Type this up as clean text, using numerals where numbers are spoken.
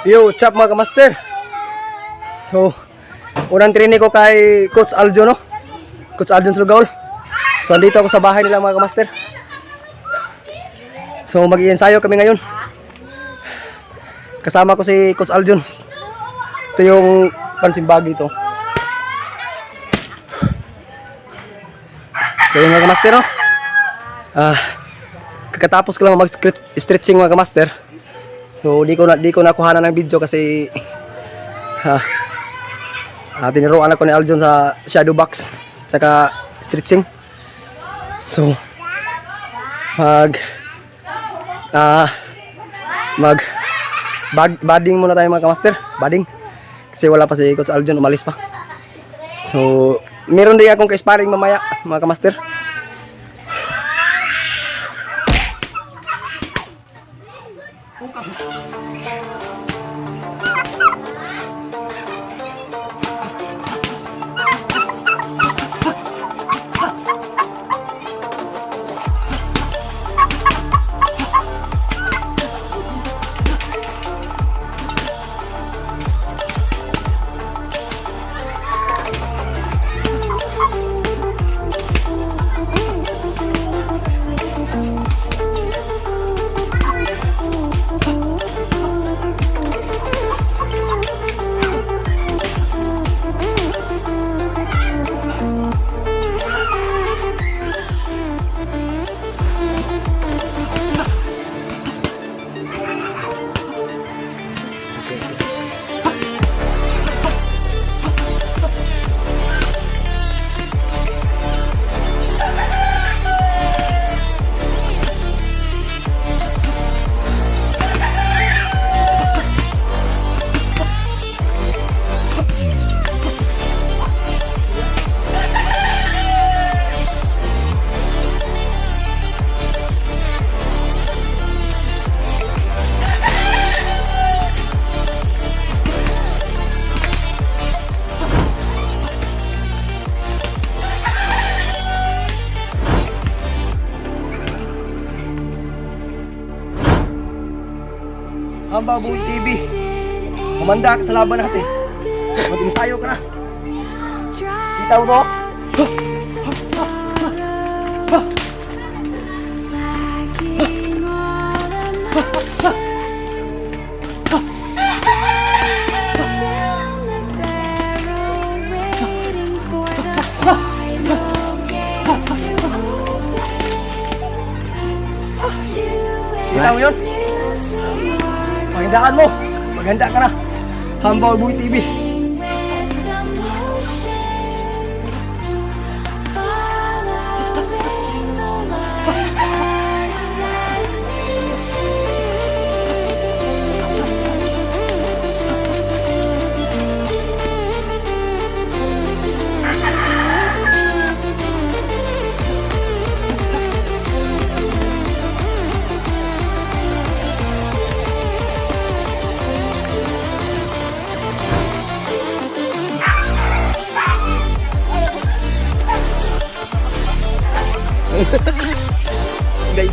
Yo, what's up mga kamaster? So, unang training ko kay Coach Aljo, no? Coach Aljo Sulgaol. So, andito ako sa bahay nila mga kamaster. So, mag-i-ensayo kami ngayon. Kasama ko si Coach Aljon. Ito yung pansimbagi ito. So, yung mga kamaster, no? Kakatapos ko lang mag-stretching mga kamaster. So, di ko nakuha ng video kasi tiniruan ako ni Aljon sa shadow box saka stretching. So, badding muna tayo mga kamaster. Badding. Kasi wala pa si Coach Aljon, umalis pa. So, meron din akong ka-sparring mamaya mga kamaster. Boy TV, kumanda ka sa laban natin. Mag-ensayo ka na. Kita mo to? Kita mo yun? Magandaan mo, maganda ka na. Humble Boy TV. Guys.